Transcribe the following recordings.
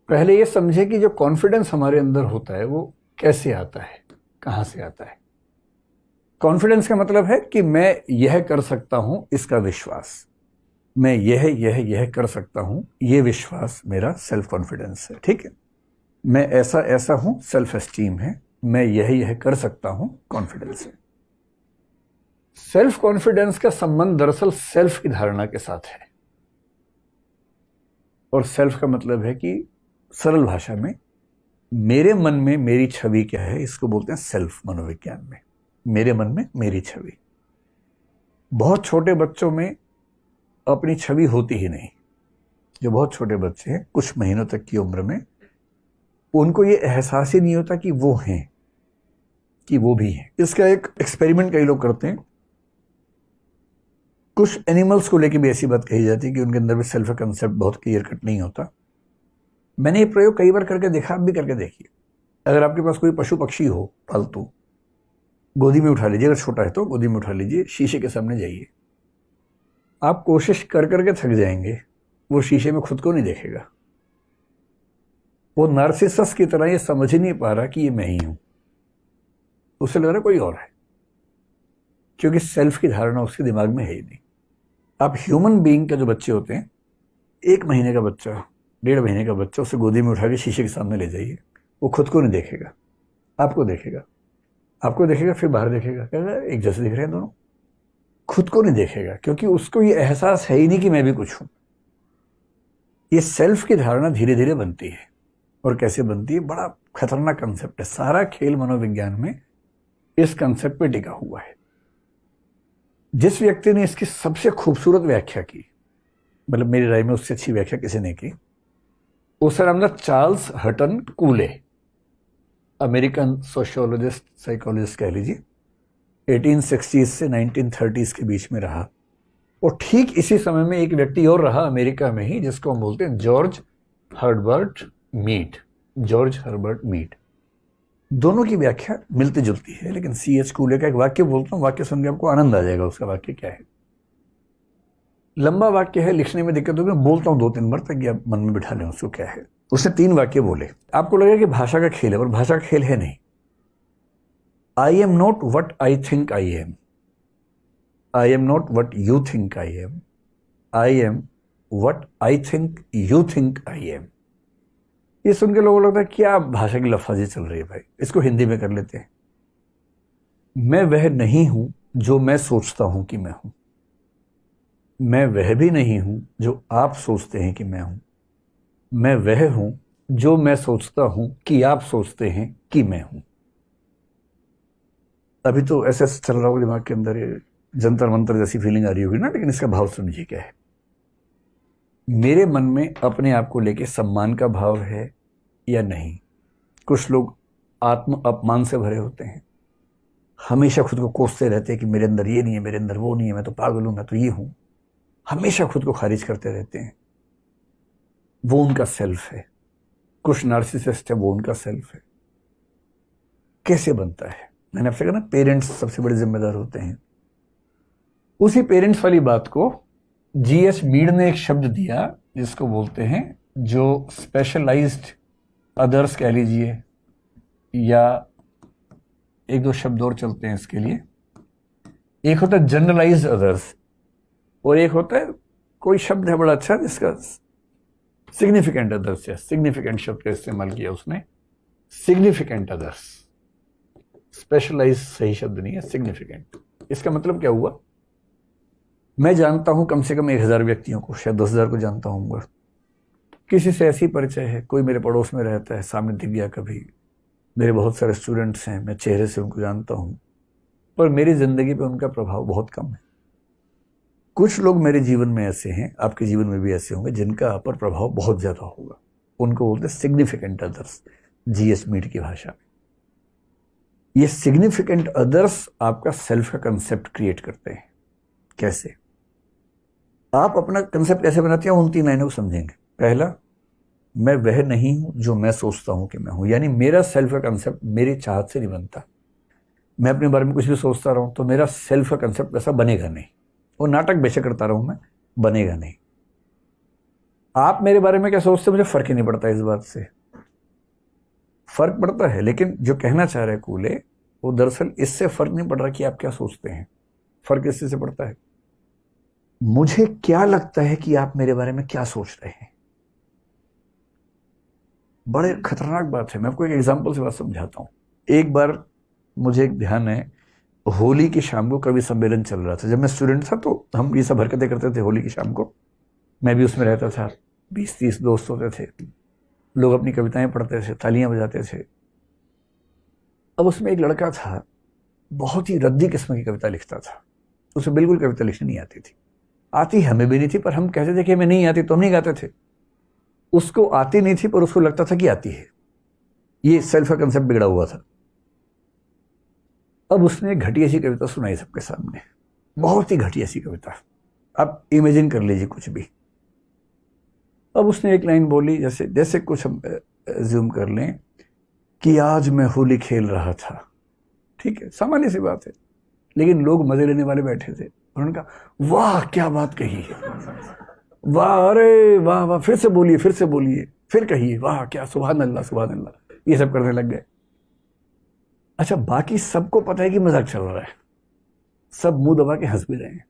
पहले ये समझे कि जो कॉन्फिडेंस हमारे अंदर होता है वो कैसे आता है, कहाँ से आता है। कॉन्फिडेंस का मतलब है कि मैं यह कर सकता हूं, इसका विश्वास। मैं यह कर सकता हूं, ये विश्वास मेरा सेल्फ कॉन्फिडेंस है। ठीक है, मैं ऐसा ऐसा हूं, सेल्फ एस्टीम है। मैं यह कर सकता हूं, कॉन्फिडेंस है। सेल्फ कॉन्फिडेंस का संबंध दरअसल सेल्फ की धारणा के साथ है। और सेल्फ का मतलब है कि सरल भाषा में मेरे मन में मेरी छवि क्या है, इसको बोलते हैं सेल्फ मनोविज्ञान में। मेरे मन में मेरी छवि। बहुत छोटे बच्चों में अपनी छवि होती ही नहीं। जो बहुत छोटे बच्चे हैं, कुछ महीनों तक की उम्र में, उनको ये एहसास ही नहीं होता कि वो हैं, कि वो भी हैं। इसका एक एक्सपेरिमेंट कई लोग करते हैं। कुछ एनिमल्स को लेकर भी ऐसी बात कही जाती है कि उनके अंदर भी सेल्फ कंसेप्ट बहुत क्लियर कट नहीं होता। मैंने ये प्रयोग कई बार करके देखा, आप भी करके देखिए। अगर आपके पास कोई पशु पक्षी हो पालतू, गोदी में उठा लीजिए। अगर छोटा है तो गोदी में उठा लीजिए, शीशे के सामने जाइए। आप कोशिश कर करके थक जाएंगे, वो शीशे में खुद को नहीं देखेगा। वो नार्सिसस की तरह ये समझ ही नहीं पा रहा कि ये मैं ही हूं। उसे लग रहा कोई और है, क्योंकि सेल्फ की धारणा उसके दिमाग में है ही नहीं। आप ह्यूमन बीइंग के जो बच्चे होते हैं, 1 महीने का बच्चा, 1.5 महीने का बच्चा, उसे गोदी में उठा के शीशे के सामने ले जाइए। वो खुद को नहीं देखेगा, आपको देखेगा। आपको देखेगा, फिर बाहर देखेगा, कहेगा एक जैसे दिख रहे हैं दोनों। खुद को नहीं देखेगा, क्योंकि उसको ये एहसास है ही नहीं कि मैं भी कुछ हूं। ये सेल्फ की धारणा धीरे धीरे बनती है। और कैसे बनती है? बड़ा खतरनाक कंसेप्ट है। सारा खेल मनोविज्ञान में इस कंसेप्ट पे टिका हुआ है। जिस व्यक्ति ने इसकी सबसे खूबसूरत व्याख्या की, मतलब मेरी राय में उससे अच्छी व्याख्या किसी ने की, उसका नाम था चार्ल्स हटन कूले। अमेरिकन सोशियोलॉजिस्ट, साइकोलॉजिस्ट कह लीजिए। 1860 से 1930 के बीच में रहा। और ठीक इसी समय में एक व्यक्ति और रहा अमेरिका में ही, जिसको हम बोलते हैं George Herbert Mead. George Herbert Mead. दोनों की व्याख्या मिलती जुलती है, लेकिन C.H. कूले का एक वाक्य बोलता हूं, वाक्य सुन के आपको आनंद आ जाएगा। उसका वाक्य क्या है? लंबा वाक्य है, लिखने में दिक्कत होगी, मैं बोलता हूं 2-3 बार ताकि आप मन में बिठा लें उसको क्या है। उसने 3 वाक्य बोले। आपको लगेगा कि भाषा का खेल है, पर भाषा का खेल है नहीं। I am not what I think I am. I am not what you think I am. I am what I think you think I am. ये सुन के लोगों को लगता है क्या भाषा की लफाजी चल रही है भाई, इसको हिंदी में कर लेते हैं। मैं वह नहीं हूं जो मैं सोचता हूं कि मैं हूं। मैं वह भी नहीं हूं जो आप सोचते हैं कि मैं हूं। मैं वह हूं जो मैं सोचता हूं कि आप सोचते हैं कि मैं हूं। अभी तो ऐसे चल रहा हो दिमाग के अंदर, ये जंतर मंतर जैसी फीलिंग आ रही होगी ना, लेकिन इसका भाव समझिए क्या है। मेरे मन में अपने आप को लेके सम्मान का भाव है या नहीं। कुछ लोग आत्म अपमान से भरे होते हैं, हमेशा खुद को कोसते रहते हैं कि मेरे अंदर ये नहीं है, मेरे अंदर वो नहीं है, मैं तो पागल हूं, मैं तो ये हूं। हमेशा खुद को खारिज करते रहते हैं। वो उनका सेल्फ है। कुछ नार्सिसिस्ट है, वो उनका सेल्फ है। कैसे बनता है? मैंने आपसे कहा ना, पेरेंट्स सबसे बड़े जिम्मेदार होते हैं। उसी पेरेंट्स वाली बात को G.H. मीड ने एक शब्द दिया, जिसको बोलते हैं, जो स्पेशलाइज्ड अदर्स कह लीजिए, या 1-2 शब्द और चलते हैं इसके लिए। एक होता है जनरलाइज्ड अदर्स, और एक होता है, कोई शब्द है बड़ा अच्छा जिसका सिग्निफिकेंट अदर्स है। सिग्निफिकेंट शब्द का इस्तेमाल किया उसने, सिग्निफिकेंट अदर्स। स्पेशलाइज सही शब्द नहीं है, सिग्निफिकेंट। इसका मतलब क्या हुआ? मैं जानता हूं कम से कम 1000 व्यक्तियों को, शायद 10,000 को जानता हूँ। किसी से ऐसी परिचय है, कोई मेरे पड़ोस में रहता है, सामने दिख गया कभी। मेरे बहुत सारे स्टूडेंट्स हैं, मैं चेहरे से उनको जानता हूं, पर मेरी जिंदगी पे उनका प्रभाव बहुत कम है। कुछ लोग मेरे जीवन में ऐसे हैं, आपके जीवन में भी ऐसे होंगे, जिनका आप पर प्रभाव बहुत ज्यादा होगा। उनको बोलते हैं सिग्निफिकेंट अदर्स, G.H. मीड की भाषा में। ये सिग्निफिकेंट अदर्स आपका सेल्फ का कंसेप्ट क्रिएट करते हैं। कैसे? आप अपना कंसेप्ट कैसे बनाते हैं, उन 3 लाइनों को समझेंगे। पहला, मैं वह नहीं हूं जो मैं सोचता हूं कि मैं हूं। यानी मेरा सेल्फ का कंसेप्ट मेरी चाहत से नहीं बनता। मैं अपने बारे में कुछ भी सोचता रहूं तो मेरा सेल्फ का कंसेप्ट ऐसा बनेगा नहीं। वो नाटक बेशक करता रहूं मैं, बनेगा नहीं। आप मेरे बारे में क्या सोचते, मुझे फर्क ही नहीं पड़ता इस बात से। फर्क पड़ता है, लेकिन जो कहना चाह रहे कूले, वो दरअसल इससे फर्क नहीं पड़ रहा कि आप क्या सोचते हैं। फर्क इससे से पड़ता है, मुझे क्या लगता है कि आप मेरे बारे में क्या सोच रहे हैं। बड़े खतरनाक बात है। मैं आपको एक एग्जांपल से बात समझाता हूं। एक बार मुझे एक ध्यान है, होली की शाम को कवि सम्मेलन चल रहा था। जब मैं स्टूडेंट था तो हम ये सब हरकतें करते थे होली की शाम को। मैं भी उसमें रहता था। 20-30 दोस्त होते थे, लोग अपनी कविताएं पढ़ते थे, तालियां बजाते थे। अब उसमें एक लड़का था, बहुत ही रद्दी किस्म की कविता लिखता था। उसे बिल्कुल कविता लिखनी नहीं आती थी। आती हमें भी नहीं थी, पर हम कहते थे कि हमें नहीं आती तो हम नहीं गाते थे। उसको आती नहीं थी, पर उसको लगता था कि आती है। ये सेल्फ का कंसेप्ट बिगड़ा हुआ था। अब उसने एक घटिया सी कविता सुनाई सबके सामने, बहुत ही घटिया सी कविता। आप इमेजिन कर लीजिए कुछ भी। अब उसने एक लाइन बोली, जैसे जैसे कुछ हम ज्यूम कर लें कि आज मैं होली खेल रहा था। ठीक है, सामान्य सी बात है, लेकिन लोग मजे लेने वाले बैठे थे। उन्होंने कहा वाह क्या बात कही है, वाह, अरे वाह वाह, फिर से बोलिए, फिर से बोलिए, फिर कहिए, वाह क्या, सुभान अल्लाह, सुभान अल्लाह, ये सब करने लग गए। अच्छा, बाकी सबको पता है कि मजाक चल रहा है, सब मुंह दबा के हंस भी रहे हैं।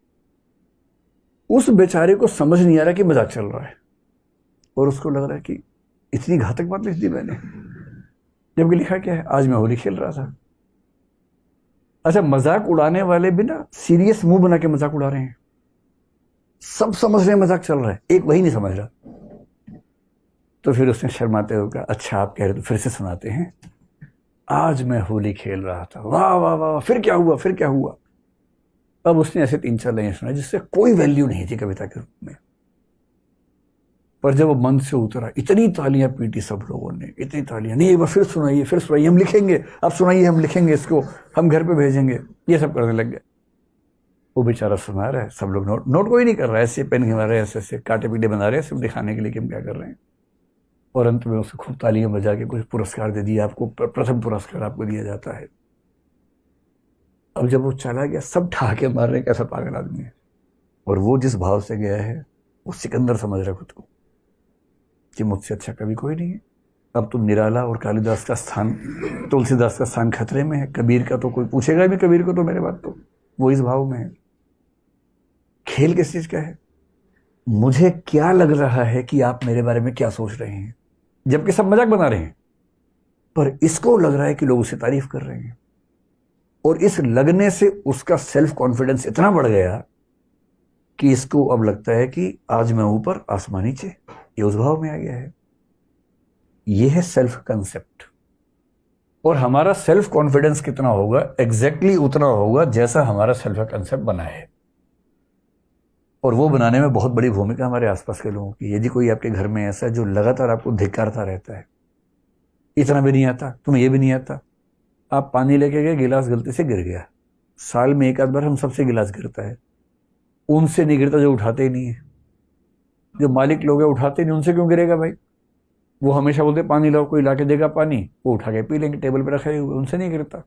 उस बेचारे को समझ नहीं आ रहा कि मजाक चल रहा है, और उसको लग रहा है कि इतनी घातक बात लिख दी मैंने, जबकि लिखा क्या है, आज मैं होली खेल रहा था। अच्छा, मजाक उड़ाने वाले भी ना सीरियस मुंह बना के मजाक उड़ा रहे हैं। सब समझ रहे हैं मजाक चल रहा है, एक वही नहीं समझ रहा। तो फिर उसने शर्माते हुए कहा, अच्छा आप कह रहे तो फिर से सुनाते हैं। आज मैं होली खेल रहा था, वाह वाह वाह, फिर क्या हुआ, फिर क्या हुआ। अब उसने ऐसे 3-4 लाइन सुनाई जिससे कोई वैल्यू नहीं थी कविता के रूप में, पर जब वो मन से उतरा, इतनी तालियां पीटी सब लोगों ने, इतनी तालियां, नहीं एक बार फिर सुनाइए, फिर सुनाइए, हम लिखेंगे, आप सुनाइए, हम लिखेंगे इसको, हम घर पे भेजेंगे, ये सब करने लग गए। वो बेचारा सुना रहा है, सब लोग नोट कोई नहीं कर रहा है, ऐसे पेन घिमा रहे हैं, ऐसे ऐसे काटे पीटे बना रहे हैं, सिर्फ दिखाने के लिए कि हम क्या कर रहे हैं। और अंत में उसको खूब तालियां बजा के कुछ पुरस्कार दे दिया। आपको प्रथम पुरस्कार आपको दिया जाता है। अब जब वो चला गया, सब ठहाके मार रहे, कैसा पागल आदमी है। और वो जिस भाव से गया है, वो सिकंदर समझ रहा खुद को कि मुझसे अच्छा कभी कोई नहीं है। अब तो निराला और कालिदास का स्थान, तुलसीदास का स्थान खतरे में है। कबीर का तो कोई पूछेगा भी, कबीर को तो मेरे बात, तो वो इस भाव में है। खेल किस चीज का है, मुझे क्या लग रहा है कि आप मेरे बारे में क्या सोच रहे हैं, जबकि सब मजाक बना रहे हैं, पर इसको लग रहा है कि लोग उसे तारीफ कर रहे हैं। और इस लगने से उसका सेल्फ कॉन्फिडेंस इतना बढ़ गया कि इसको अब लगता है कि आज मैं ऊपर आसमान नीचे, ये उस भाव में आ गया है। ये है सेल्फ कंसेप्ट। और हमारा सेल्फ कॉन्फिडेंस कितना होगा, एग्जैक्टली उतना होगा जैसा हमारा सेल्फ कंसेप्ट बना है। और वो बनाने में बहुत बड़ी भूमिका हमारे आसपास के लोगों की। यदि कोई आपके घर में ऐसा है जो लगातार आपको धिक्कारता रहता है, इतना भी नहीं आता, तुम्हें ये भी नहीं आता, आप पानी लेके गए, गिलास गलती से गिर गया, साल में एक आध बार हम सबसे गिलास गिरता है, उनसे नहीं गिरता जो उठाते ही नहीं है। जो मालिक लोग हैं उठाते नहीं, उनसे क्यों गिरेगा भाई। वो हमेशा बोलते पानी लाओ, कोई लाके देगा पानी, वो उठा के पी लेंगे, टेबल पे रखे हुए, उनसे नहीं गिरता।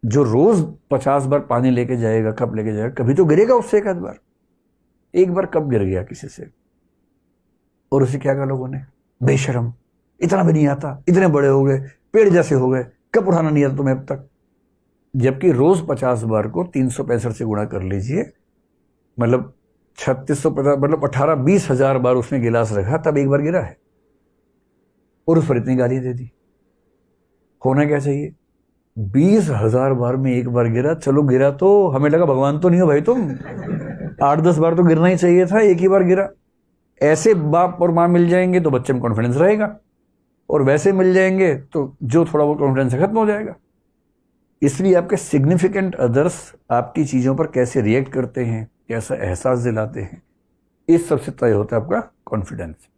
जो रोज 50 बार पानी लेके जाएगा, कप लेके जाएगा, कभी तो गिरेगा उससे एक आध बार। एक बार कब गिर गया किसी से, और उसे क्या कहा लोगों ने, बेशरम, इतना भी नहीं आता, इतने बड़े हो गए, पेड़ जैसे हो गए, कब उठाना नहीं आता तुम्हें अब तक। जबकि रोज 50 बार को 365 से गुणा कर लीजिए, मतलब 3650, मतलब 18-20 हजार बार उसने गिलास रखा, तब एक बार गिरा है, और उस पर इतनी गाली दे दी। होना क्या चाहिए, 20,000 बार में एक बार गिरा, चलो गिरा तो हमें लगा भगवान तो नहीं हो भाई तुम, 8-10 बार तो गिरना ही चाहिए था, एक ही बार गिरा। ऐसे बाप और माँ मिल जाएंगे तो बच्चे में कॉन्फिडेंस रहेगा, और वैसे मिल जाएंगे तो जो थोड़ा बहुत कॉन्फिडेंस खत्म हो जाएगा। इसलिए आपके सिग्निफिकेंट अदर्स आपकी चीजों पर कैसे रिएक्ट करते हैं, कैसा एहसास दिलाते हैं, इस सबसे तय होता है आपका कॉन्फिडेंस।